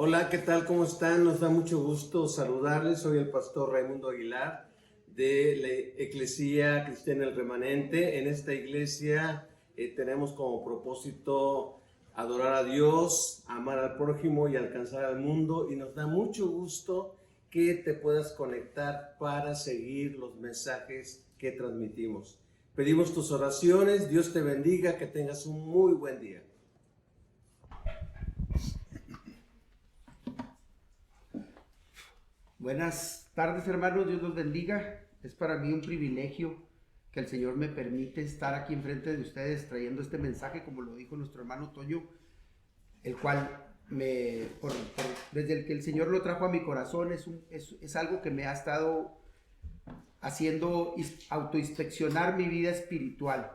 Hola, ¿qué tal? ¿Cómo están? Nos da mucho gusto saludarles. Soy el pastor Raimundo Aguilar de la Eclesía Cristiana El Remanente. En esta iglesia tenemos como propósito adorar a Dios, amar al prójimo y alcanzar al mundo. Y nos da mucho gusto que te puedas conectar para seguir los mensajes que transmitimos. Pedimos tus oraciones. Dios te bendiga. Que tengas un muy buen día. Buenas tardes, hermanos, Dios los bendiga. Es para mí un privilegio que el Señor me permite estar aquí enfrente de ustedes trayendo este mensaje, como lo dijo nuestro hermano Toño, el cual desde el que el Señor lo trajo a mi corazón, es algo que me ha estado haciendo autoinspeccionar mi vida espiritual,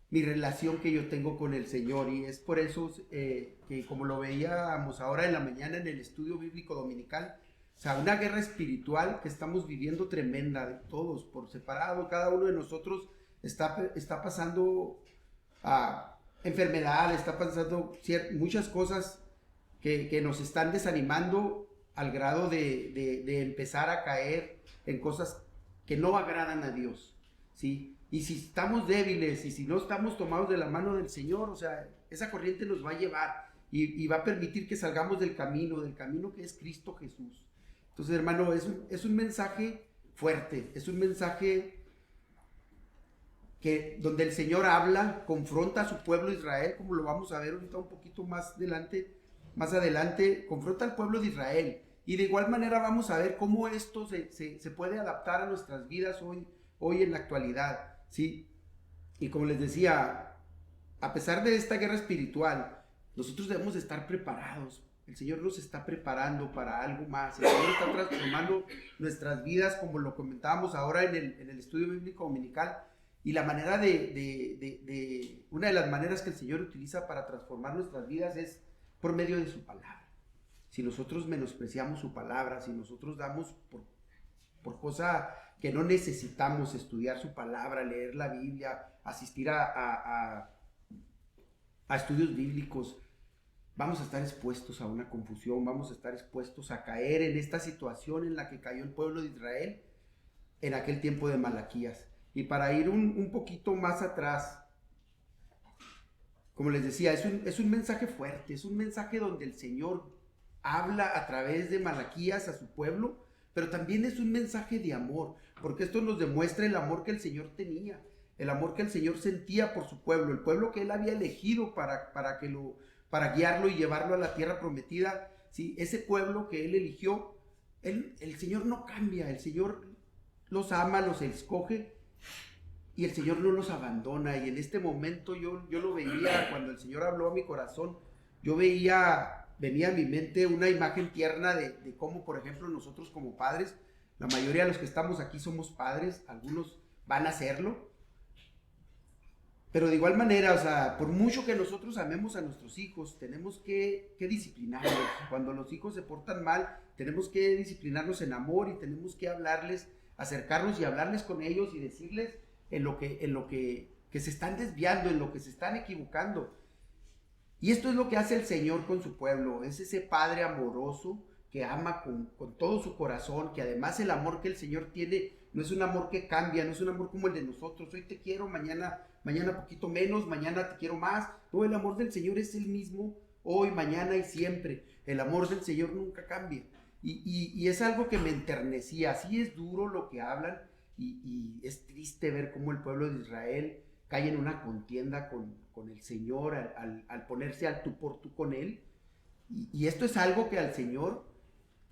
mi relación que yo tengo con el Señor. Y es por eso que, como lo veíamos ahora en la mañana en el estudio bíblico dominical, o sea, una guerra espiritual que estamos viviendo tremenda, de todos por separado. Cada uno de nosotros está pasando enfermedad, está pasando muchas cosas que nos están desanimando al grado de empezar a caer en cosas que no agradan a Dios, ¿sí? Y si estamos débiles y si no estamos tomados de la mano del Señor, o sea, esa corriente nos va a llevar y va a permitir que salgamos del camino que es Cristo Jesús. Entonces, hermano, es un mensaje fuerte, es un mensaje donde el Señor habla, confronta a su pueblo Israel, como lo vamos a ver ahorita un poquito más adelante, confronta al pueblo de Israel. Y de igual manera vamos a ver cómo esto se puede adaptar a nuestras vidas hoy en la actualidad, ¿sí? Y como les decía, a pesar de esta guerra espiritual, nosotros debemos estar preparados. El Señor nos está preparando para algo más. El Señor está transformando nuestras vidas, como lo comentábamos ahora en el estudio bíblico dominical. Y la manera una de las maneras que el Señor utiliza para transformar nuestras vidas es por medio de su palabra. Si nosotros menospreciamos su palabra, si nosotros damos por cosa que no necesitamos estudiar su palabra, leer la Biblia, asistir a estudios bíblicos, vamos a estar expuestos a una confusión, vamos a estar expuestos a caer en esta situación en la que cayó el pueblo de Israel en aquel tiempo de Malaquías. Y para ir un poquito más atrás, como les decía, es un mensaje fuerte, es un mensaje donde el Señor habla a través de Malaquías a su pueblo, pero también es un mensaje de amor, porque esto nos demuestra el amor que el Señor tenía, el amor que el Señor sentía por su pueblo, el pueblo que Él había elegido para guiarlo y llevarlo a la tierra prometida. ¿Sí? Ese pueblo que Él eligió, el Señor no cambia, el Señor los ama, los escoge, y el Señor no los abandona. Y en este momento yo lo veía, cuando el Señor habló a mi corazón, venía a mi mente una imagen tierna de cómo, por ejemplo, nosotros como padres, la mayoría de los que estamos aquí somos padres, algunos van a serlo, pero de igual manera, o sea, por mucho que nosotros amemos a nuestros hijos, tenemos que disciplinarlos. Cuando los hijos se portan mal, tenemos que disciplinarlos en amor y tenemos que hablarles, acercarnos y hablarles con ellos y decirles en lo que se están desviando, en lo que se están equivocando. Y esto es lo que hace el Señor con su pueblo. Es ese Padre amoroso que ama con todo su corazón, que además el amor que el Señor tiene no es un amor que cambia, no es un amor como el de nosotros. Hoy te quiero, mañana poquito menos, mañana te quiero más. No, el amor del Señor es el mismo hoy, mañana y siempre. El amor del Señor nunca cambia. Y es algo que me enternecía. Así es duro lo que hablan y es triste ver cómo el pueblo de Israel cae en una contienda con el Señor al ponerse al tú por tú con Él. Y esto es algo que al Señor,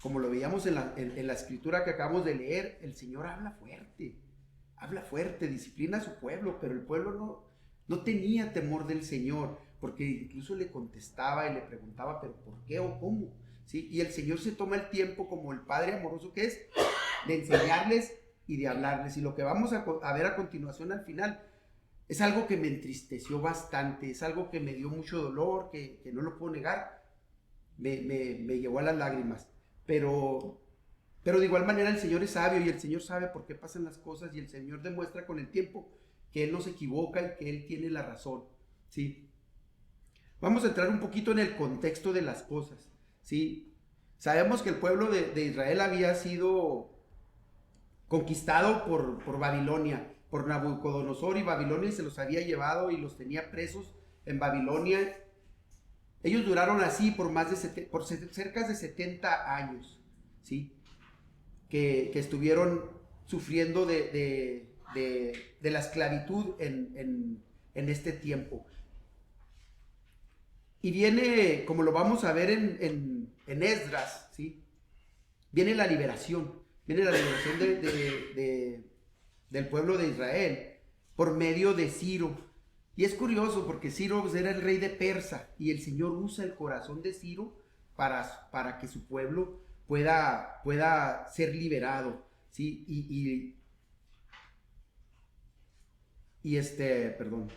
como lo veíamos en la escritura que acabamos de leer, el Señor habla fuerte, disciplina a su pueblo, pero el pueblo no tenía temor del Señor, porque incluso le contestaba y le preguntaba, pero ¿por qué o cómo? ¿Sí? Y el Señor se toma el tiempo, como el Padre amoroso que es, de enseñarles y de hablarles. Y lo que vamos a ver a continuación al final es algo que me entristeció bastante, es algo que me dio mucho dolor, que no lo puedo negar, me llevó a las lágrimas. Pero de igual manera el Señor es sabio y el Señor sabe por qué pasan las cosas y el Señor demuestra con el tiempo que Él no se equivoca y que Él tiene la razón, ¿sí? Vamos a entrar un poquito en el contexto de las cosas, ¿sí? Sabemos que el pueblo de Israel había sido conquistado por Babilonia, por Nabucodonosor y Babilonia, y se los había llevado y los tenía presos en Babilonia. Ellos duraron así por cerca de 70 años, ¿sí? Que estuvieron sufriendo de la esclavitud en este tiempo. Y viene, como lo vamos a ver en Esdras, ¿sí? Viene la liberación del pueblo de Israel por medio de Ciro. Y es curioso porque Ciro pues, era el rey de Persa, y el Señor usa el corazón de Ciro para que su pueblo pueda ser liberado, ¿sí? Perdón,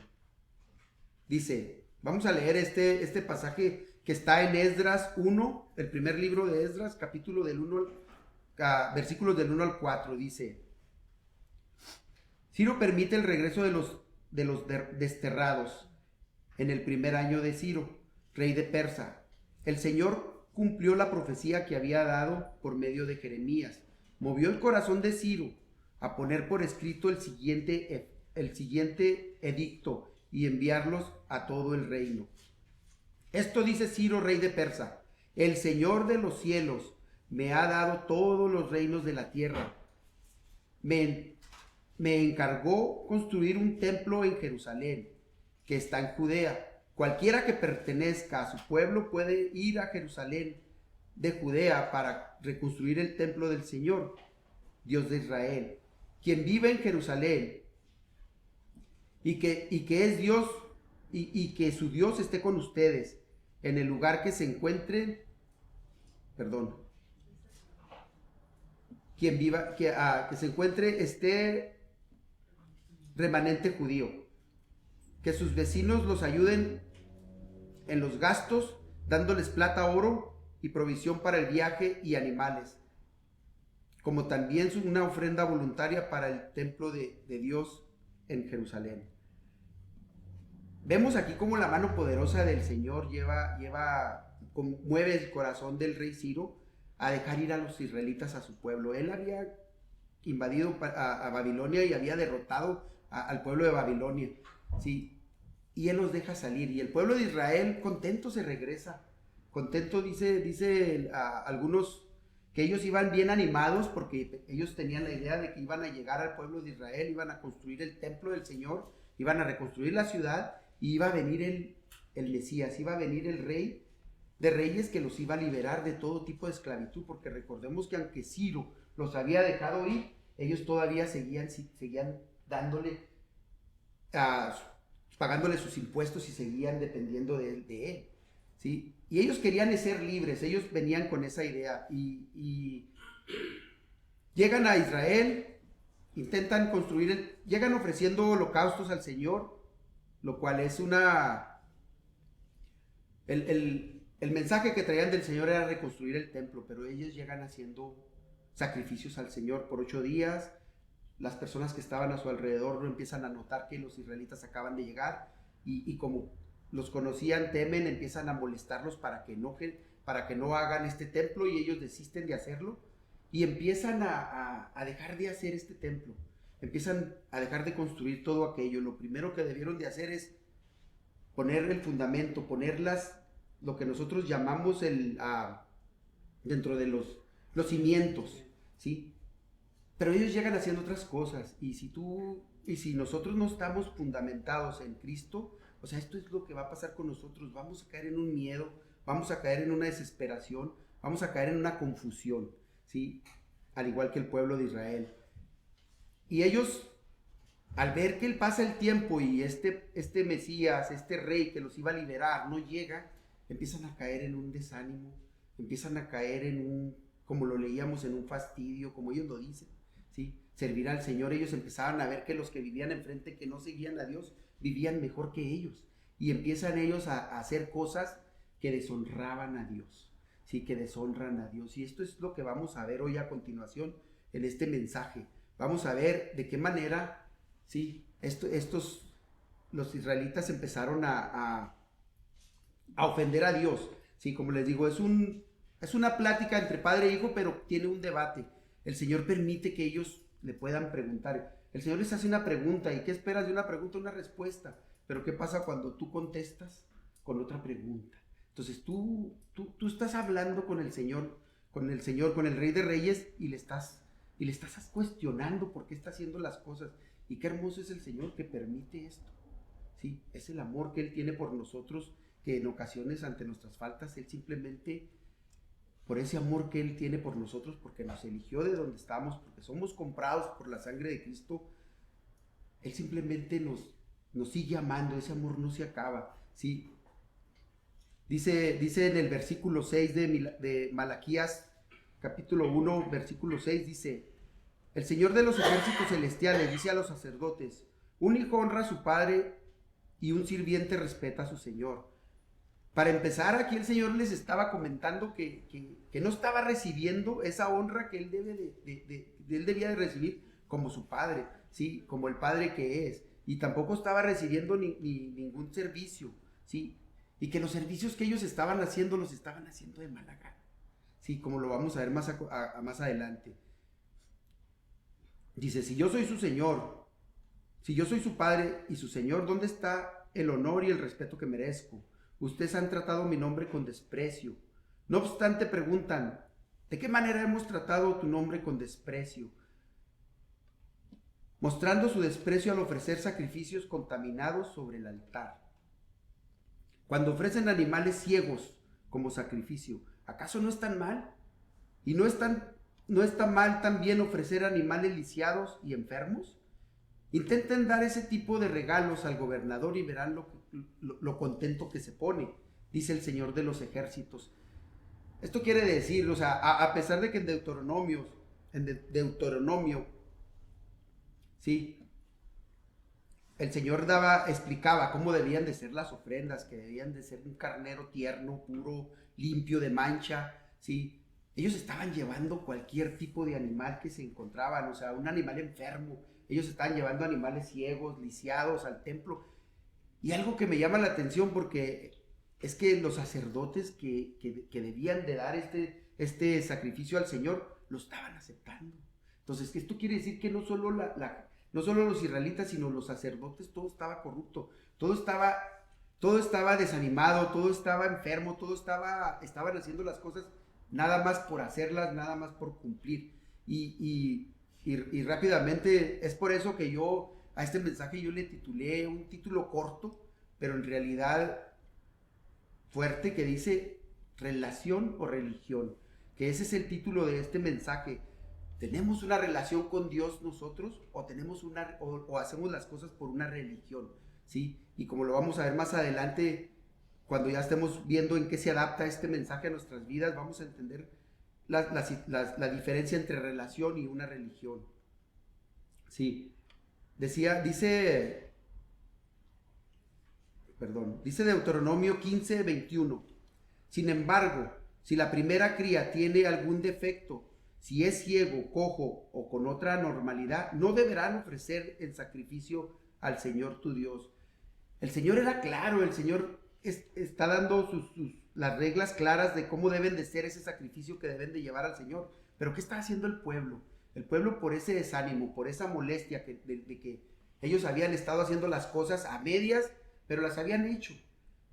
dice, vamos a leer este pasaje que está en Esdras 1, el primer libro de Esdras, versículos del 1 al 4, dice: Ciro permite el regreso de los desterrados en el primer año de Ciro, rey de Persa. El Señor cumplió la profecía que había dado por medio de Jeremías. Movió el corazón de Ciro a poner por escrito el siguiente edicto y enviarlos a todo el reino. Esto dice Ciro, rey de Persa: el Señor de los cielos me ha dado todos los reinos de la tierra. Me encargó construir un templo en Jerusalén, que está en Judea. Cualquiera que pertenezca a su pueblo puede ir a Jerusalén de Judea para reconstruir el templo del Señor, Dios de Israel, quien vive en Jerusalén, y que es Dios, y que su Dios esté con ustedes en el lugar que se encuentren, que se encuentre este remanente judío, que sus vecinos los ayuden en los gastos, dándoles plata, oro y provisión para el viaje y animales, como también una ofrenda voluntaria para el templo de Dios en Jerusalén. Vemos aquí cómo la mano poderosa del Señor mueve el corazón del rey Ciro a dejar ir a los israelitas a su pueblo. Él había invadido a Babilonia y había derrotado al pueblo de Babilonia, ¿sí? Y él los deja salir, y el pueblo de Israel contento se regresa. Contento, dice algunos que ellos iban bien animados porque ellos tenían la idea de que iban a llegar al pueblo de Israel, iban a construir el templo del Señor, iban a reconstruir la ciudad, y iba a venir el Mesías, iba a venir el rey de reyes que los iba a liberar de todo tipo de esclavitud, porque recordemos que aunque Ciro los había dejado ir, ellos todavía seguían dándole, pagándole sus impuestos y seguían dependiendo de él, ¿sí? Y ellos querían ser libres, ellos venían con esa idea, y llegan a Israel, intentan llegan ofreciendo holocaustos al Señor, lo cual es el mensaje que traían del Señor era reconstruir el templo, pero ellos llegan haciendo sacrificios al Señor por 8 días. Las personas que estaban a su alrededor no empiezan a notar que los israelitas acaban de llegar, y como los conocían, temen, empiezan a molestarlos para que no hagan este templo, y ellos desisten de hacerlo y empiezan a dejar de hacer este templo. Empiezan a dejar de construir todo aquello. Lo primero que debieron de hacer es poner el fundamento, lo que nosotros llamamos dentro de los cimientos, ¿sí? Pero ellos llegan haciendo otras cosas, y si nosotros no estamos fundamentados en Cristo, o sea, esto es lo que va a pasar con nosotros. Vamos a caer en un miedo, vamos a caer en una desesperación, vamos a caer en una confusión, ¿sí? Al igual que el pueblo de Israel. Y ellos, al ver que pasa el tiempo y este Mesías, este rey que los iba a liberar, no llega, empiezan a caer en un desánimo, empiezan a caer como lo leíamos, en un fastidio, como ellos lo dicen, ¿sí? Servir al Señor. Ellos empezaban a ver que los que vivían enfrente, que no seguían a Dios, vivían mejor que ellos, y empiezan ellos a hacer cosas que deshonraban a Dios, ¿sí? Que deshonran a Dios. Y esto es lo que vamos a ver hoy a continuación en este mensaje. Vamos a ver de qué manera, ¿sí? Los israelitas empezaron a ofender a Dios, ¿sí? Como les digo, es Es una plática entre padre e hijo, pero tiene un debate. El Señor permite que ellos le puedan preguntar. El Señor les hace una pregunta, ¿y qué esperas de una pregunta? Una respuesta. Pero ¿qué pasa cuando tú contestas con otra pregunta? Entonces tú estás hablando con el Señor, con el Rey de Reyes, y le estás cuestionando por qué está haciendo las cosas. Y qué hermoso es el Señor que permite esto. Sí, es el amor que Él tiene por nosotros, que en ocasiones ante nuestras faltas, Él simplemente, por ese amor que Él tiene por nosotros, porque nos eligió de donde estamos, porque somos comprados por la sangre de Cristo, Él simplemente nos sigue amando. Ese amor no se acaba, ¿sí? Dice en el versículo 6 de Malaquías, capítulo 1, versículo 6, dice: el Señor de los ejércitos celestiales dice a los sacerdotes: un hijo honra a su padre y un sirviente respeta a su señor. Para empezar, aquí el Señor les estaba comentando que no estaba recibiendo esa honra que él debía de recibir como su padre, ¿sí? Como el padre que es. Y tampoco estaba recibiendo ningún servicio, ¿sí? Y que los servicios que ellos estaban haciendo, los estaban haciendo de mala gana, ¿sí? Como lo vamos a ver más adelante. Dice: si yo soy su Señor, si yo soy su padre y su Señor, ¿dónde está el honor y el respeto que merezco? Ustedes han tratado mi nombre con desprecio. No obstante, preguntan: ¿de qué manera hemos tratado tu nombre con desprecio? Mostrando su desprecio al ofrecer sacrificios contaminados sobre el altar. Cuando ofrecen animales ciegos como sacrificio, ¿acaso no están mal? ¿Y no está mal también ofrecer animales lisiados y enfermos? Intenten dar ese tipo de regalos al gobernador y verán lo contento que se pone, dice el Señor de los ejércitos. Esto quiere decir, o sea, a pesar de que en Deuteronomio, sí, el Señor explicaba cómo debían de ser las ofrendas, que debían de ser un carnero tierno, puro, limpio de mancha, ¿sí? Ellos estaban llevando cualquier tipo de animal que se encontraban, o sea, un animal enfermo. Ellos estaban llevando animales ciegos, lisiados al templo. Y algo que me llama la atención, porque es que los sacerdotes que debían de dar este sacrificio al Señor, lo estaban aceptando. Entonces, esto quiere decir que no solo los israelitas, sino los sacerdotes, todo estaba corrupto, todo estaba desanimado, todo estaba enfermo, estaban haciendo las cosas nada más por hacerlas, nada más por cumplir. Y rápidamente, es por eso que a este mensaje yo le titulé un título corto, pero en realidad fuerte, que dice relación o religión, que ese es el título de este mensaje. ¿Tenemos una relación con Dios nosotros o hacemos las cosas por una religión? ¿Sí? Y como lo vamos a ver más adelante, cuando ya estemos viendo en qué se adapta este mensaje a nuestras vidas, vamos a entender la diferencia entre relación y una religión. Sí. Dice Deuteronomio 15:21. Sin embargo, si la primera cría tiene algún defecto, si es ciego, cojo o con otra anormalidad, no deberán ofrecer el sacrificio al Señor tu Dios. El Señor era claro, el Señor está dando las reglas claras de cómo deben de ser ese sacrificio que deben de llevar al Señor. Pero ¿qué está haciendo el pueblo? El pueblo, por ese desánimo, por esa molestia de que ellos habían estado haciendo las cosas a medias, pero las habían hecho.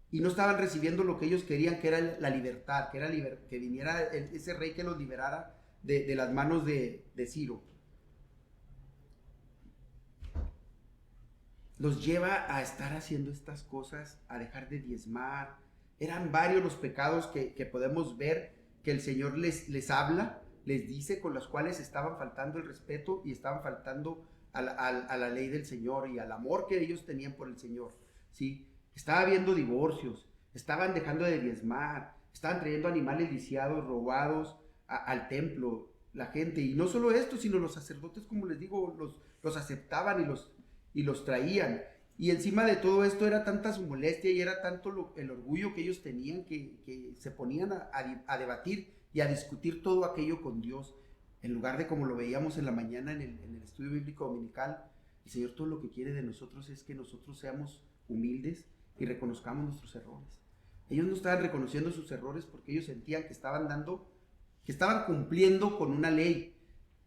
Y no estaban recibiendo lo que ellos querían, que era la libertad, que viniera ese rey que los liberara de las manos de Ciro. Los lleva a estar haciendo estas cosas, a dejar de diezmar. Eran varios los pecados que podemos ver que el Señor les habla, les dice, con los cuales estaban faltando el respeto y estaban faltando a la ley del Señor y al amor que ellos tenían por el Señor, ¿sí? Estaba habiendo divorcios, estaban dejando de diezmar, estaban trayendo animales lisiados, robados al templo, la gente. Y no solo esto, sino los sacerdotes, como les digo, los aceptaban y los traían. Y encima de todo esto era tanta su molestia y era tanto el orgullo que ellos tenían que se ponían a debatir y a discutir todo aquello con Dios, en lugar de como lo veíamos en la mañana en el estudio bíblico dominical. El Señor todo lo que quiere de nosotros es que nosotros seamos humildes y reconozcamos nuestros errores. Ellos no estaban reconociendo sus errores porque ellos sentían que estaban cumpliendo con una ley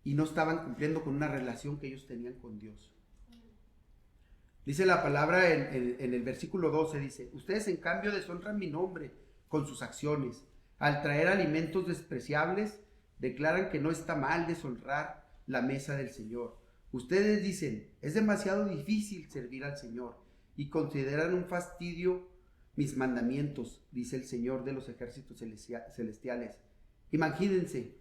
y no estaban cumpliendo con una relación que ellos tenían con Dios. Dice la palabra en el versículo 12, dice: ustedes en cambio deshonran mi nombre con sus acciones. Al traer alimentos despreciables, declaran que no está mal deshonrar la mesa del Señor. Ustedes dicen: es demasiado difícil servir al Señor, y consideran un fastidio mis mandamientos, dice el Señor de los ejércitos celestiales. Imagínense,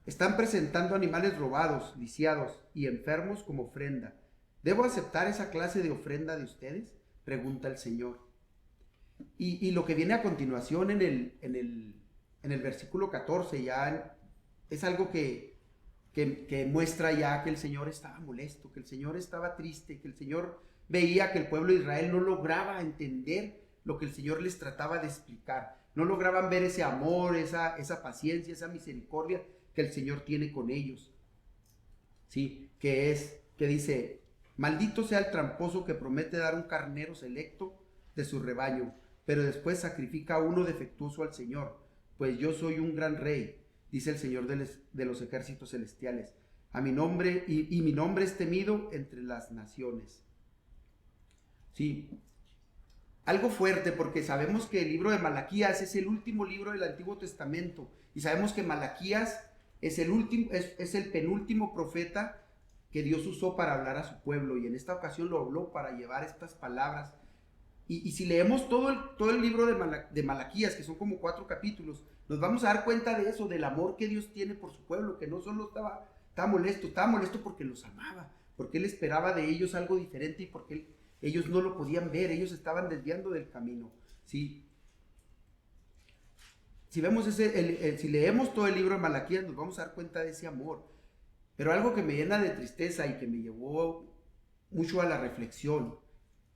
están presentando animales robados, lisiados y enfermos como ofrenda. ¿Debo aceptar esa clase de ofrenda de ustedes?, pregunta el Señor. Y lo que viene a continuación en el versículo 14 ya es algo que muestra ya que el Señor estaba molesto, que el Señor estaba triste, que el Señor veía que el pueblo de Israel no lograba entender lo que el Señor les trataba de explicar. No lograban ver ese amor, esa paciencia, esa misericordia que el Señor tiene con ellos. Sí, que dice: maldito sea el tramposo que promete dar un carnero selecto de su rebaño, pero después sacrifica a uno defectuoso al Señor. Pues yo soy un gran rey, dice el Señor de los ejércitos celestiales. A mi nombre, y mi nombre es temido entre las naciones. Sí, algo fuerte, porque sabemos que el libro de Malaquías es el último libro del Antiguo Testamento, y sabemos que Malaquías es el penúltimo profeta que Dios usó para hablar a su pueblo, y en esta ocasión lo habló para llevar estas palabras. Y si leemos todo el libro de Malaquías, que son como 4 capítulos, nos vamos a dar cuenta de eso, del amor que Dios tiene por su pueblo, que no solo estaba molesto porque los amaba, porque Él esperaba de ellos algo diferente y porque ellos no lo podían ver, ellos estaban desviando del camino. ¿Sí? Si leemos todo el libro de Malaquías, nos vamos a dar cuenta de ese amor. Pero algo que me llena de tristeza y que me llevó mucho a la reflexión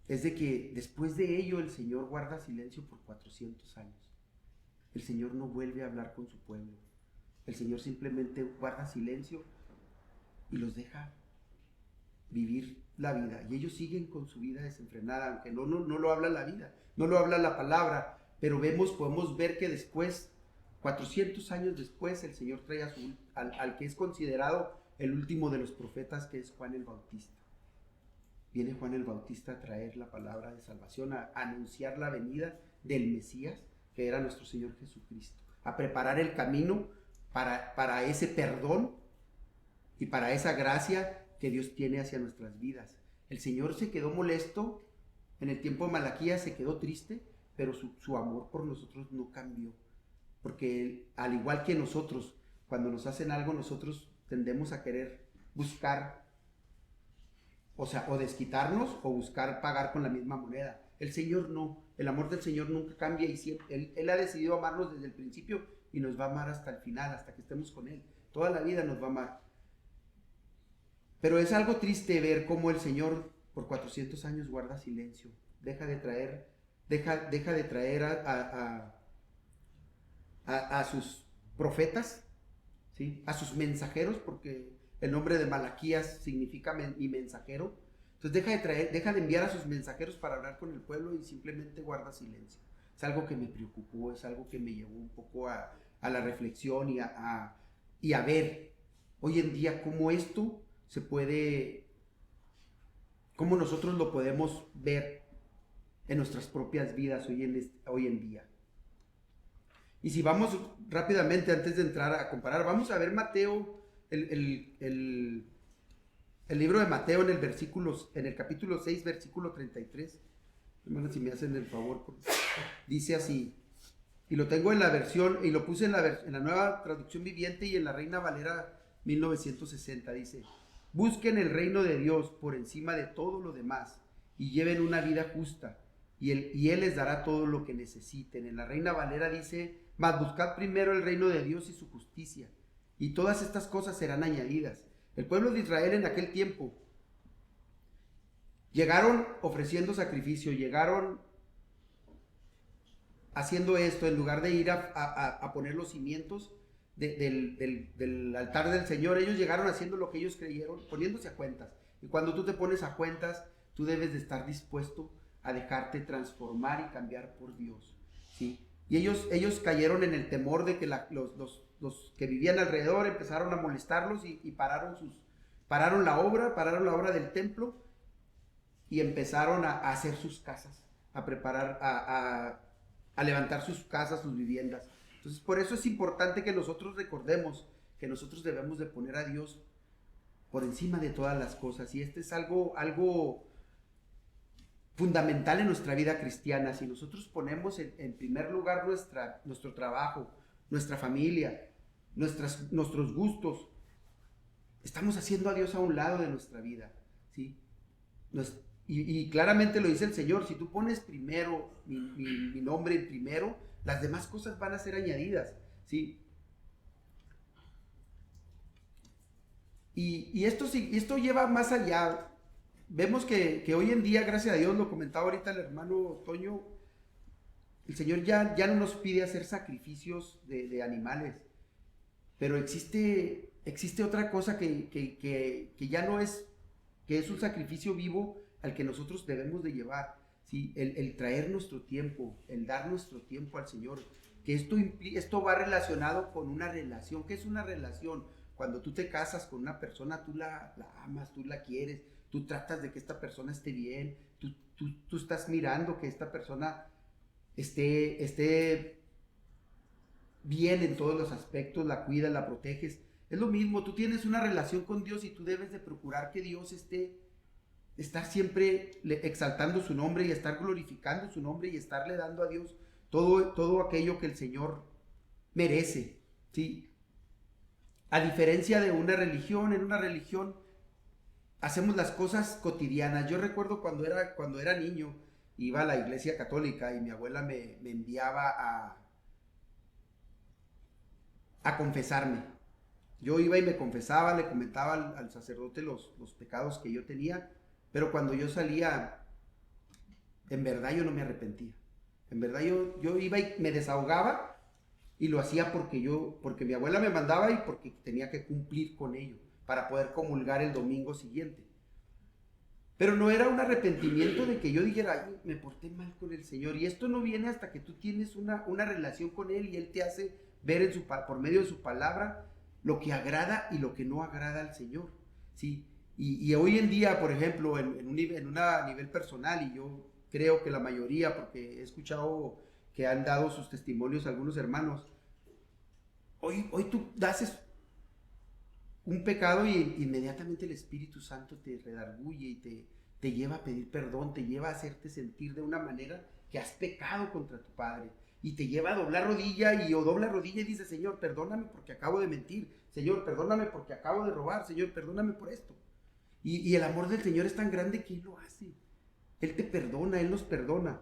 es de que después de ello el Señor guarda silencio por 400 años. El Señor no vuelve a hablar con su pueblo. El Señor simplemente guarda silencio y los deja vivir la vida. Y ellos siguen con su vida desenfrenada, aunque no lo habla la vida, no lo habla la palabra, pero podemos ver que después, 400 años después, el Señor trae al que es considerado el último de los profetas, que es Juan el Bautista. Viene Juan el Bautista a traer la palabra de salvación, a anunciar la venida del Mesías, que era nuestro Señor Jesucristo, a preparar el camino para ese perdón y para esa gracia que Dios tiene hacia nuestras vidas. El Señor se quedó molesto en el tiempo de Malaquías, se quedó triste, pero su amor por nosotros no cambió, porque Él, al igual que nosotros, cuando nos hacen algo, nosotros tendemos a querer buscar, o desquitarnos, o buscar pagar con la misma moneda. El Señor no, el amor del Señor nunca cambia, y siempre, Él ha decidido amarnos desde el principio y nos va a amar hasta el final, hasta que estemos con Él. Toda la vida nos va a amar. Pero es algo triste ver cómo el Señor por 400 años guarda silencio, deja de traer a sus profetas, ¿sí? A sus mensajeros, porque el nombre de Malaquías significa mi mensajero. Entonces deja de enviar a sus mensajeros para hablar con el pueblo y simplemente guarda silencio. Es algo que me preocupó, es algo que me llevó un poco a la reflexión y a ver hoy en día cómo esto se puede, cómo nosotros lo podemos ver en nuestras propias vidas hoy en día. Y si vamos rápidamente, antes de entrar a comparar, vamos a ver Mateo, el libro de Mateo en el capítulo 6, versículo 33. Hermanos, si me hacen el favor, dice así, y lo tengo en la versión, y lo puse en la nueva traducción viviente y en la Reina Valera 1960, dice: busquen el reino de Dios por encima de todo lo demás y lleven una vida justa, y Él les dará todo lo que necesiten. En la Reina Valera dice: mas buscad primero el reino de Dios y su justicia, y todas estas cosas serán añadidas. El pueblo de Israel en aquel tiempo llegaron ofreciendo sacrificio, llegaron haciendo esto, en lugar de ir a poner los cimientos del altar del Señor. Ellos llegaron haciendo lo que ellos creyeron, poniéndose a cuentas. Y cuando tú te pones a cuentas, tú debes de estar dispuesto a dejarte transformar y cambiar por Dios. ¿sí? Y ellos cayeron en el temor de que los que vivían alrededor empezaron a molestarlos y pararon la obra del templo y empezaron a hacer sus casas, a preparar, a levantar sus casas, sus viviendas. Entonces, por eso es importante que nosotros recordemos que nosotros debemos de poner a Dios por encima de todas las cosas. Y este es algo fundamental en nuestra vida cristiana. Si nosotros ponemos en primer lugar nuestro trabajo, nuestra familia, nuestros gustos, estamos haciendo a Dios a un lado de nuestra vida, ¿sí? Y claramente lo dice el Señor: si tú pones primero mi nombre en primero, las demás cosas van a ser añadidas, ¿sí? Y esto lleva más allá. Vemos que hoy en día, gracias a Dios, lo comentaba ahorita el hermano Toño, el Señor ya no nos pide hacer sacrificios de animales, pero existe otra cosa que ya no es, que es un sacrificio vivo al que nosotros debemos de llevar, ¿sí? El traer nuestro tiempo, el dar nuestro tiempo al Señor, que esto va relacionado con una relación. ¿Qué es una relación? Cuando tú te casas con una persona, tú la amas, tú la quieres, tú tratas de que esta persona esté bien, tú estás mirando que esta persona esté bien en todos los aspectos, la cuidas, la proteges. Es lo mismo, tú tienes una relación con Dios y tú debes de procurar que Dios estar siempre exaltando su nombre y estar glorificando su nombre y estarle dando a Dios todo aquello que el Señor merece, ¿sí? A diferencia de una religión, en una religión hacemos las cosas cotidianas. Yo recuerdo cuando era niño, iba a la iglesia católica y mi abuela me enviaba a confesarme. Yo iba y me confesaba, le comentaba al sacerdote los pecados que yo tenía, pero cuando yo salía, en verdad yo no me arrepentía. En verdad yo iba y me desahogaba, y lo hacía porque mi abuela me mandaba y porque tenía que cumplir con ello para poder comulgar el domingo siguiente. Pero no era un arrepentimiento de que yo dijera: ay, me porté mal con el Señor. Y esto no viene hasta que tú tienes una relación con Él y Él te hace ver por medio de su palabra lo que agrada y lo que no agrada al Señor, ¿sí? Y hoy en día, por ejemplo, en un nivel personal, y yo creo que la mayoría, porque he escuchado que han dado sus testimonios algunos hermanos, hoy tú haces un pecado y inmediatamente el Espíritu Santo te redarguye y te lleva a pedir perdón, te lleva a hacerte sentir de una manera que has pecado contra tu Padre, y te lleva a doblar rodilla o dobla rodilla y dice: Señor, perdóname porque acabo de mentir, Señor, perdóname porque acabo de robar, Señor, perdóname por esto. Y el amor del Señor es tan grande que Él lo hace. Él te perdona, Él nos perdona.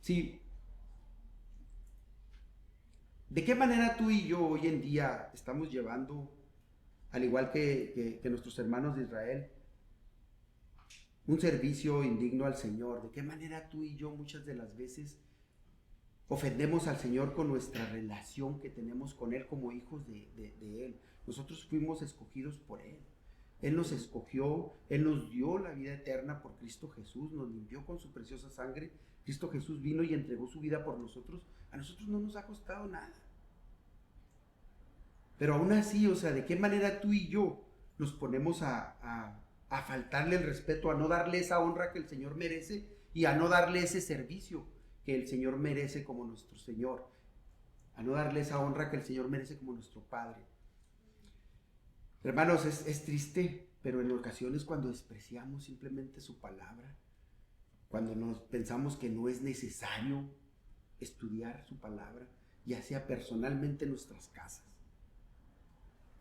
Sí. ¿De qué manera tú y yo hoy en día estamos llevando, al igual que nuestros hermanos de Israel, un servicio indigno al Señor? ¿De qué manera tú y yo muchas de las veces ofendemos al Señor con nuestra relación que tenemos con Él como hijos de Él? Nosotros fuimos escogidos por Él. Él nos escogió, Él nos dio la vida eterna por Cristo Jesús, nos limpió con su preciosa sangre. Cristo Jesús vino y entregó su vida por nosotros. A nosotros no nos ha costado nada. Pero aún así, o sea, ¿de qué manera tú y yo nos ponemos a faltarle el respeto, a no darle esa honra que el Señor merece y a no darle ese servicio que el Señor merece como nuestro Señor, a no darle esa honra que el Señor merece como nuestro Padre? Hermanos, es triste, pero en ocasiones cuando despreciamos simplemente su palabra, cuando nos pensamos que no es necesario estudiar su palabra, ya sea personalmente en nuestras casas,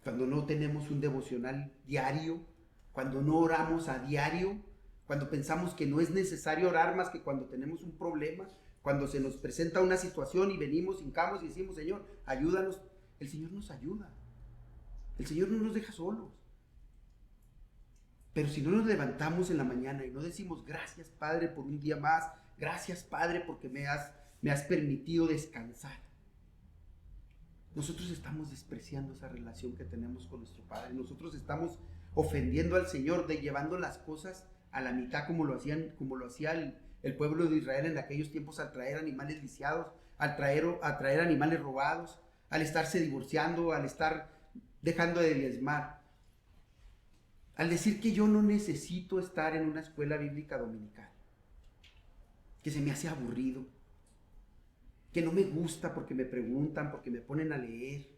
cuando no tenemos un devocional diario, cuando no oramos a diario, cuando pensamos que no es necesario orar más que cuando tenemos un problema, cuando se nos presenta una situación y venimos, hincamos y decimos: Señor, ayúdanos. El Señor nos ayuda. El Señor no nos deja solos. Pero si no nos levantamos en la mañana y no decimos: gracias, Padre, por un día más, gracias, Padre, porque me has permitido descansar, nosotros estamos despreciando esa relación que tenemos con nuestro Padre. Nosotros estamos ofendiendo al Señor, llevando las cosas a la mitad, como lo hacía el pueblo de Israel en aquellos tiempos al traer animales lisiados, al traer animales robados, al estarse divorciando, al estar dejando de diezmar, al decir que yo no necesito estar en una escuela bíblica dominical, que se me hace aburrido, que no me gusta porque me preguntan, porque me ponen a leer.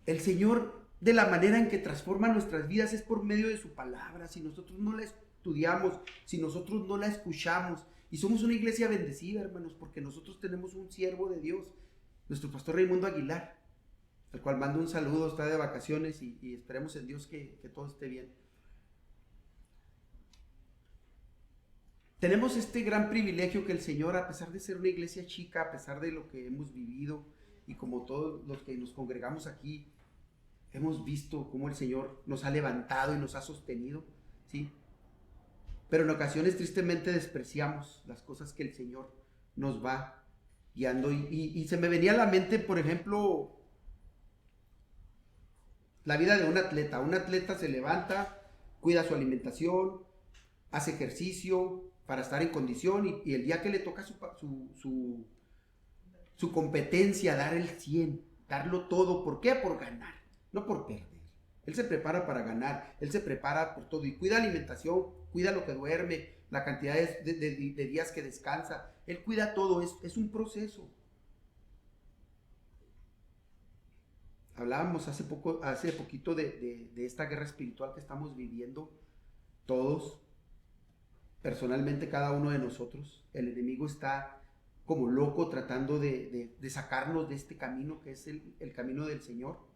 El Señor, de la manera en que transforma nuestras vidas, es por medio de su palabra. Si nosotros no la estudiamos, si nosotros no la escuchamos, y somos una iglesia bendecida, hermanos, porque nosotros tenemos un siervo de Dios, nuestro pastor Raimundo Aguilar, al cual mando un saludo, está de vacaciones y esperemos en Dios que todo esté bien. Tenemos este gran privilegio que el Señor, a pesar de ser una iglesia chica, a pesar de lo que hemos vivido, y como todos los que nos congregamos aquí, hemos visto cómo el Señor nos ha levantado y nos ha sostenido, ¿sí? Pero en ocasiones tristemente despreciamos las cosas que el Señor nos va guiando. Y se me venía a la mente, por ejemplo, la vida de un atleta. Un atleta se levanta, cuida su alimentación, hace ejercicio para estar en condición, y el día que le toca su competencia, dar el 100, darlo todo. ¿Por qué? Por ganar, no por perder. Él se prepara para ganar, él se prepara por todo y cuida alimentación, cuida lo que duerme, la cantidad de días que descansa. Él cuida todo, es un proceso. Hablábamos hace poquito de esta guerra espiritual que estamos viviendo todos, personalmente cada uno de nosotros. El enemigo está como loco tratando de sacarnos de este camino que es el camino del Señor.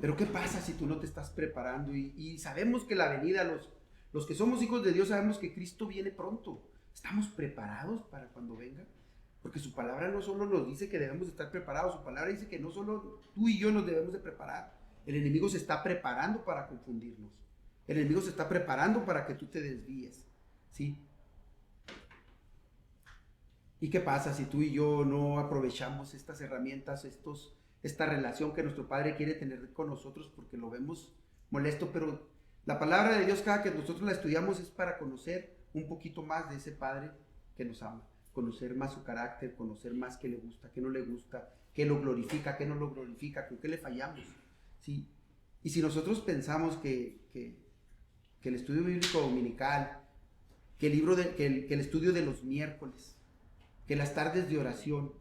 Pero ¿qué pasa si tú no te estás preparando? Y sabemos que la venida, los que somos hijos de Dios, sabemos que Cristo viene pronto. ¿Estamos preparados para cuando venga? Porque su palabra no solo nos dice que debemos estar preparados, su palabra dice que no solo tú y yo nos debemos de preparar. El enemigo se está preparando para confundirnos. El enemigo se está preparando para que tú te desvíes, ¿sí? ¿Y qué pasa si tú y yo no aprovechamos estas herramientas, esta relación que nuestro Padre quiere tener con nosotros, porque lo vemos molesto? Pero la palabra de Dios, cada que nosotros la estudiamos, es para conocer un poquito más de ese Padre que nos ama, conocer más su carácter, conocer más qué le gusta, qué no le gusta, qué lo glorifica, qué no lo glorifica, con qué le fallamos, ¿sí? Y si nosotros pensamos que el estudio bíblico dominical, que el estudio de los miércoles, que las tardes de oración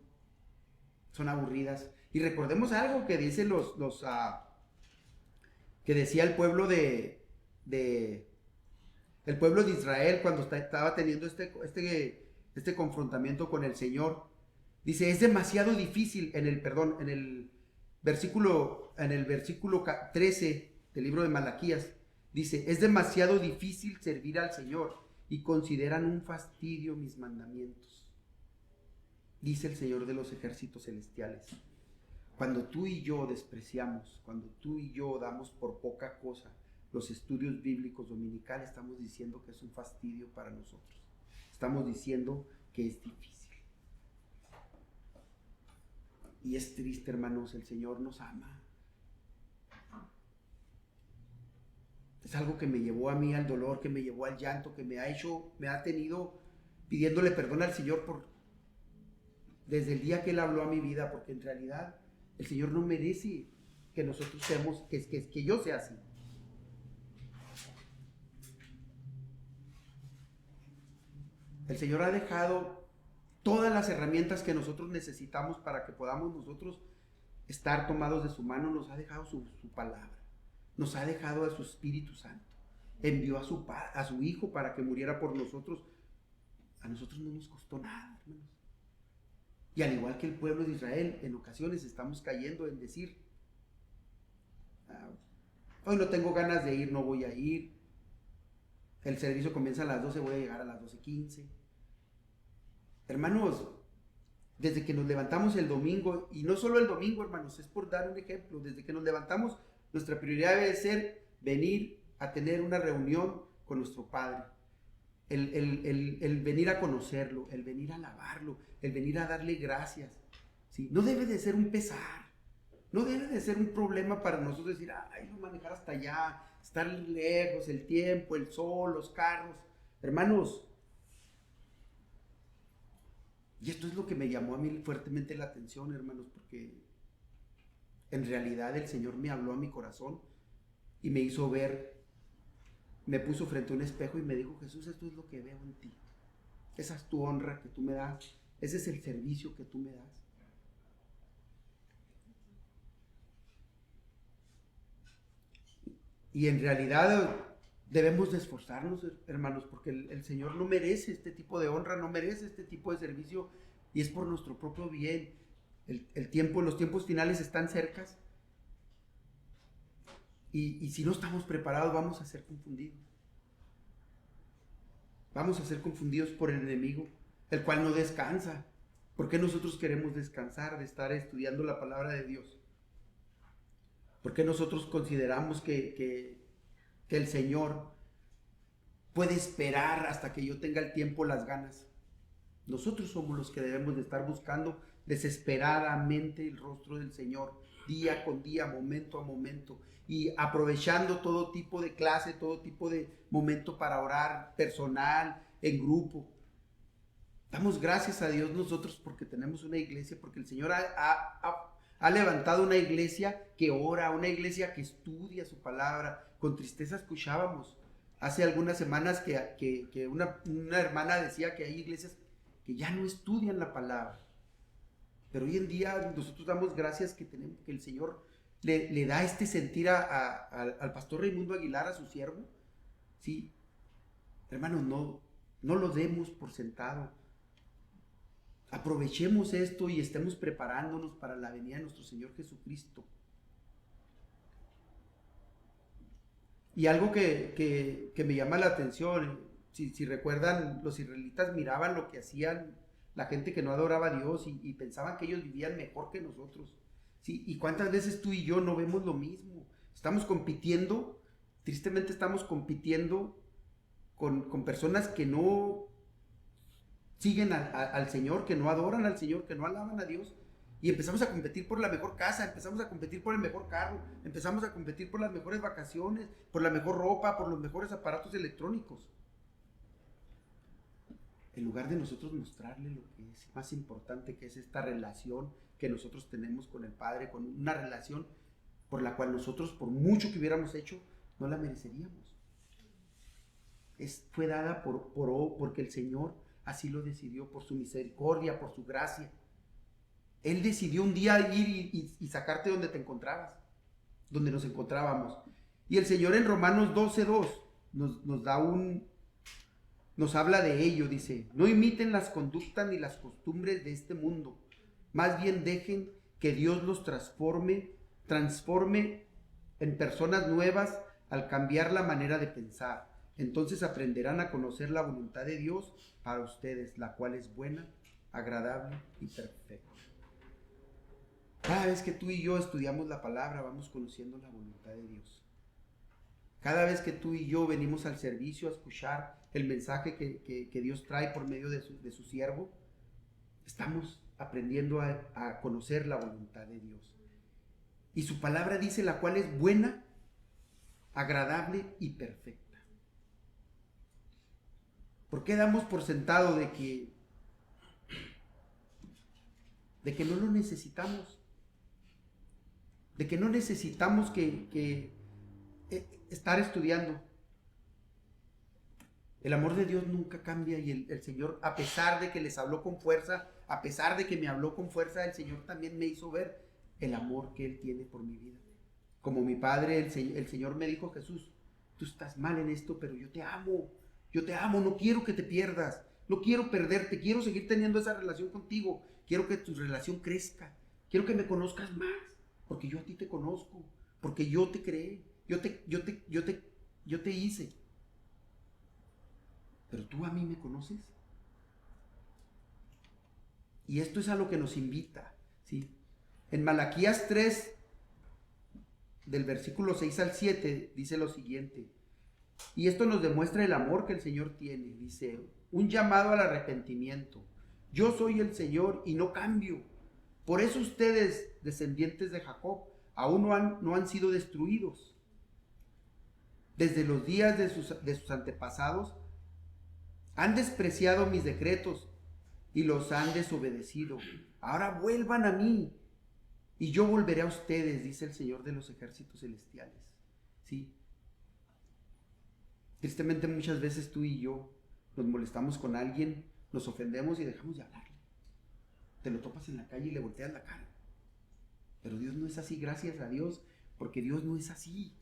son aburridas, y recordemos algo que dice que decía el pueblo de Israel cuando estaba teniendo este confrontamiento con el Señor. Dice, es demasiado difícil, en el versículo 13 del libro de Malaquías, dice, es demasiado difícil servir al Señor y consideran un fastidio mis mandamientos, dice el Señor de los ejércitos celestiales. Cuando tú y yo despreciamos, cuando tú y yo damos por poca cosa los estudios bíblicos dominicales, estamos diciendo que es un fastidio para nosotros. Estamos diciendo que es difícil. Y es triste, hermanos, el Señor nos ama. Es algo que me llevó a mí al dolor, que me llevó al llanto, que me ha tenido pidiéndole perdón al Señor desde el día que Él habló a mi vida, porque en realidad el Señor no merece que nosotros seamos, que yo sea así. El Señor ha dejado todas las herramientas que nosotros necesitamos para que podamos nosotros estar tomados de su mano. Nos ha dejado su palabra, nos ha dejado a su Espíritu Santo, envió a su Hijo para que muriera por nosotros. A nosotros no nos costó nada, hermanos. Y al igual que el pueblo de Israel, en ocasiones estamos cayendo en decir, hoy no tengo ganas de ir, no voy a ir. El servicio comienza a las 12, voy a llegar a las 12:15. Hermanos, desde que nos levantamos el domingo, y no solo el domingo, hermanos, es por dar un ejemplo, desde que nos levantamos, nuestra prioridad debe ser venir a tener una reunión con nuestro Padre. El venir a conocerlo, el venir a alabarlo, el venir a darle gracias, ¿sí? No debe de ser un pesar, no debe de ser un problema para nosotros decir, ay, no manejar hasta allá, estar lejos, el tiempo, el sol, los carros. Hermanos, y esto es lo que me llamó a mí fuertemente la atención, hermanos, porque en realidad el Señor me habló a mi corazón y me hizo ver, me puso frente a un espejo y me dijo: Jesús, esto es lo que veo en ti. Esa es tu honra que tú me das. Ese es el servicio que tú me das. Y en realidad debemos de esforzarnos, hermanos, porque el Señor no merece este tipo de honra, no merece este tipo de servicio, y es por nuestro propio bien. Los tiempos finales están cercas, y si no estamos preparados vamos a ser confundidos. Vamos a ser confundidos por el enemigo, el cual no descansa. ¿Por qué nosotros queremos descansar de estar estudiando la palabra de Dios? ¿Por qué nosotros consideramos que el Señor puede esperar hasta que yo tenga el tiempo, las ganas? Nosotros somos los que debemos de estar buscando desesperadamente el rostro del Señor, día con día, momento a momento, y aprovechando todo tipo de clase, todo tipo de momento para orar, personal, en grupo. Damos gracias a Dios nosotros porque tenemos una iglesia, porque el Señor ha levantado una iglesia que ora, una iglesia que estudia su palabra. Con tristeza escuchábamos hace algunas semanas que una hermana decía que hay iglesias que ya no estudian la palabra. Pero hoy en día nosotros damos gracias que el Señor le da este sentir al pastor Raimundo Aguilar, a su siervo. Sí, hermanos, no lo demos por sentado. Aprovechemos esto y estemos preparándonos para la venida de nuestro Señor Jesucristo. Y algo que me llama la atención, si recuerdan, los israelitas miraban lo que hacían la gente que no adoraba a Dios y pensaban que ellos vivían mejor que nosotros. ¿Sí? ¿Y cuántas veces tú y yo no vemos lo mismo? Estamos compitiendo, tristemente estamos compitiendo con personas que no siguen al Señor, que no adoran al Señor, que no alaban a Dios. Y empezamos a competir por la mejor casa, empezamos a competir por el mejor carro, empezamos a competir por las mejores vacaciones, por la mejor ropa, por los mejores aparatos electrónicos. En lugar de nosotros mostrarle lo que es más importante, que es esta relación que nosotros tenemos con el Padre, con una relación por la cual nosotros, por mucho que hubiéramos hecho, no la mereceríamos. Fue dada porque el Señor así lo decidió, por su misericordia, por su gracia. Él decidió un día ir y sacarte donde te encontrabas, donde nos encontrábamos. Y el Señor en Romanos 12:2 nos habla de ello, dice: no imiten las conductas ni las costumbres de este mundo, más bien dejen que Dios los transforme en personas nuevas al cambiar la manera de pensar. Entonces aprenderán a conocer la voluntad de Dios para ustedes, la cual es buena, agradable y perfecta. Cada vez que tú y yo estudiamos la palabra, vamos conociendo la voluntad de Dios. Cada vez que tú y yo venimos al servicio a escuchar el mensaje que Dios trae por medio de su siervo, estamos aprendiendo a conocer la voluntad de Dios. Y su palabra dice, la cual es buena, agradable y perfecta. ¿Por qué damos por sentado de que no lo necesitamos? De que no necesitamos estar estudiando. El amor de Dios nunca cambia, y el Señor, a pesar de que les habló con fuerza, a pesar de que me habló con fuerza, el Señor también me hizo ver el amor que Él tiene por mi vida. Como mi Padre, el Señor me dijo: Jesús, tú estás mal en esto, pero yo te amo, no quiero que te pierdas, no quiero perderte, quiero seguir teniendo esa relación contigo, quiero que tu relación crezca, quiero que me conozcas más, porque yo a ti te conozco, porque yo te creé, yo te hice. Pero tú a mí me conoces. Y esto es a lo que nos invita, ¿sí? En Malaquías 3, del versículo 6 al 7, dice lo siguiente. Y esto nos demuestra el amor que el Señor tiene. Dice: un llamado al arrepentimiento. Yo soy el Señor y no cambio. Por eso ustedes, descendientes de Jacob, aún no han sido destruidos. desde los días de sus antepasados, han despreciado mis decretos y los han desobedecido. Ahora vuelvan a mí y yo volveré a ustedes, dice el Señor de los ejércitos celestiales. Sí. Tristemente muchas veces tú y yo nos molestamos con alguien, nos ofendemos y dejamos de hablarle. Te lo topas en la calle y le volteas la cara. Pero Dios no es así, gracias a Dios, porque Dios no es así.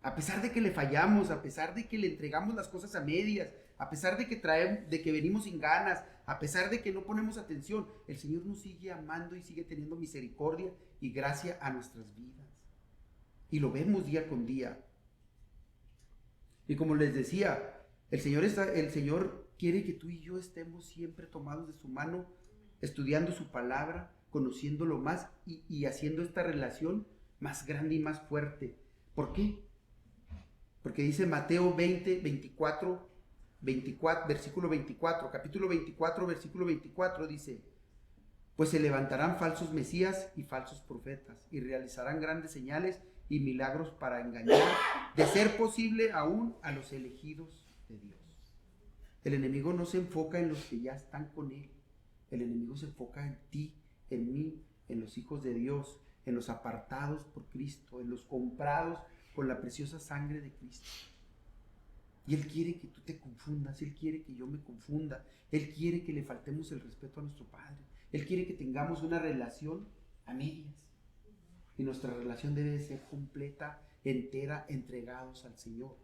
A pesar de que le fallamos, a pesar de que le entregamos las cosas a medias, a pesar de que venimos sin ganas, a pesar de que no ponemos atención, el Señor nos sigue amando y sigue teniendo misericordia y gracia a nuestras vidas. Y lo vemos día con día. Y como les decía, el Señor quiere que tú y yo estemos siempre tomados de su mano, estudiando su palabra, conociéndolo más y haciendo esta relación más grande y más fuerte. ¿Por qué? Porque dice Mateo 24, versículo 24, capítulo 24, versículo 24, dice: pues se levantarán falsos mesías y falsos profetas, y realizarán grandes señales y milagros para engañar, de ser posible, aún a los elegidos de Dios. El enemigo no se enfoca en los que ya están con él. El enemigo se enfoca en ti, en mí, en los hijos de Dios, en los apartados por Cristo, en los comprados con la preciosa sangre de Cristo. Y Él quiere que tú te confundas, Él quiere que yo me confunda, Él quiere que le faltemos el respeto a nuestro Padre, Él quiere que tengamos una relación a medias. Y nuestra relación debe de ser completa, entera, entregados al Señor.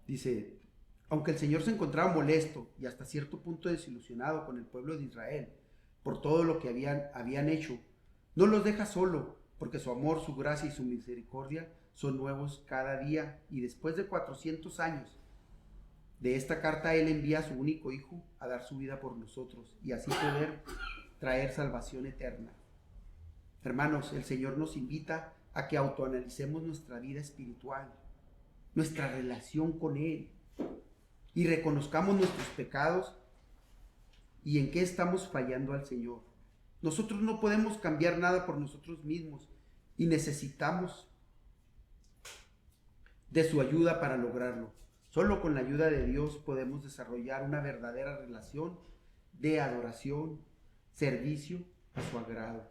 Dice: aunque el Señor se encontraba molesto y hasta cierto punto desilusionado con el pueblo de Israel por todo lo que habían hecho, no los deja solo, porque su amor, su gracia y su misericordia son nuevos cada día. Y después de 400 años de esta carta, Él envía a su único Hijo a dar su vida por nosotros y así poder traer salvación eterna. Hermanos, el Señor nos invita a que autoanalicemos nuestra vida espiritual, nuestra relación con Él, y reconozcamos nuestros pecados y en qué estamos fallando al Señor. Nosotros no podemos cambiar nada por nosotros mismos y necesitamos de su ayuda para lograrlo. Solo con la ayuda de Dios podemos desarrollar una verdadera relación de adoración, servicio a su agrado.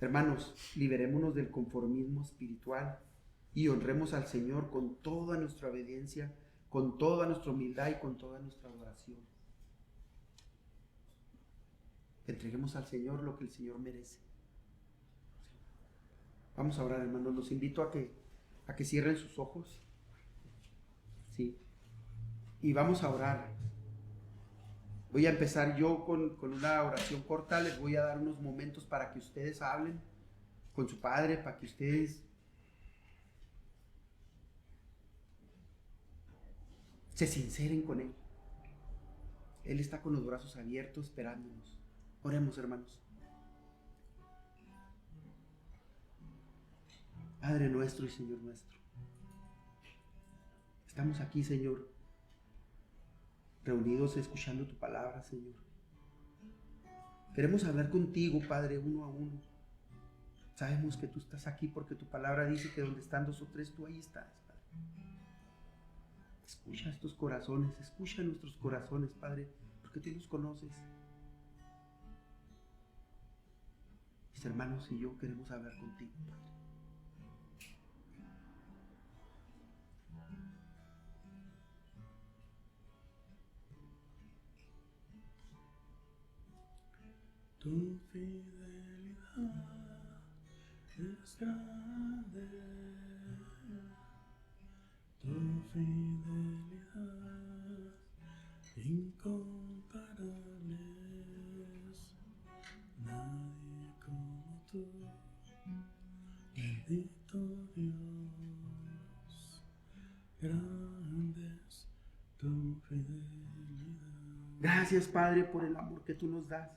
Hermanos, liberémonos del conformismo espiritual y honremos al Señor con toda nuestra obediencia, con toda nuestra humildad y con toda nuestra adoración. Entreguemos al Señor lo que el Señor merece. Vamos a orar, hermanos. Los invito a que cierren sus ojos. Sí. Y vamos a orar. Voy a empezar yo con una oración corta. Les voy a dar unos momentos para que ustedes hablen con su Padre, para que ustedes se sinceren con Él. Él está con los brazos abiertos esperándonos. Oremos, hermanos. Padre nuestro y Señor nuestro, estamos aquí, Señor, reunidos escuchando tu palabra, Señor. Queremos hablar contigo, Padre, uno a uno. Sabemos que tú estás aquí porque tu palabra dice que donde están 2 o 3, tú ahí estás, Padre. Escucha estos corazones, escucha nuestros corazones, Padre, porque tú los conoces. Mis hermanos y yo queremos hablar contigo, Padre. Tu fidelidad es grande, tu fidelidad incomparable es, nadie como tú, bendito Dios, grande es tu fidelidad. Gracias, Padre, por el amor que tú nos das.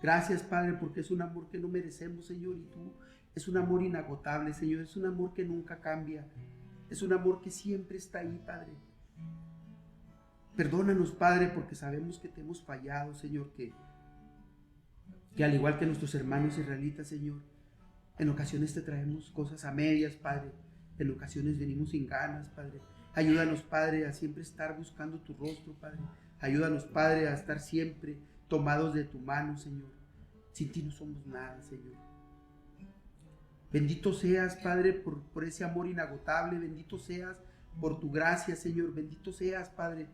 Gracias, Padre, porque es un amor que no merecemos, Señor, y tú es un amor inagotable, Señor, es un amor que nunca cambia, es un amor que siempre está ahí, Padre. Perdónanos, Padre, porque sabemos que te hemos fallado, Señor, que que al igual que nuestros hermanos israelitas, Señor, en ocasiones te traemos cosas a medias, Padre. En ocasiones venimos sin ganas, Padre. Ayúdanos, Padre, a siempre estar buscando tu rostro, Padre. Ayúdanos, Padre, a estar siempre tomados de tu mano, Señor. Sin ti no somos nada, Señor. Bendito seas, Padre, por ese amor inagotable. Bendito seas por tu gracia, Señor. Bendito seas, Padre,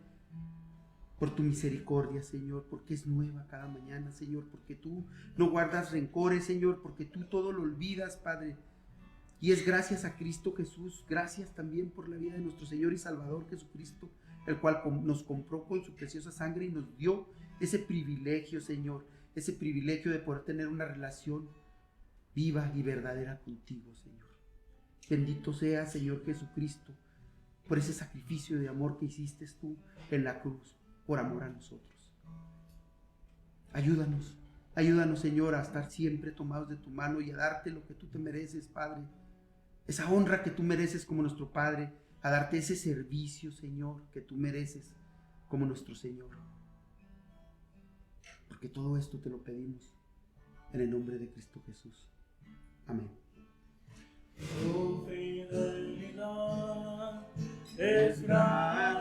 por tu misericordia, Señor, porque es nueva cada mañana, Señor, porque tú no guardas rencores, Señor, porque tú todo lo olvidas, Padre. Y es gracias a Cristo Jesús, gracias también por la vida de nuestro Señor y Salvador Jesucristo, el cual nos compró con su preciosa sangre y nos dio ese privilegio, Señor, ese privilegio de poder tener una relación viva y verdadera contigo, Señor. Bendito sea, Señor Jesucristo, por ese sacrificio de amor que hiciste tú en la cruz, por amor a nosotros. Ayúdanos, Señor, a estar siempre tomados de tu mano y a darte lo que tú te mereces, Padre. Esa honra que tú mereces como nuestro Padre, a darte ese servicio, Señor, que tú mereces como nuestro Señor. Porque todo esto te lo pedimos en el nombre de Cristo Jesús. Amén. Tu fidelidad es grande.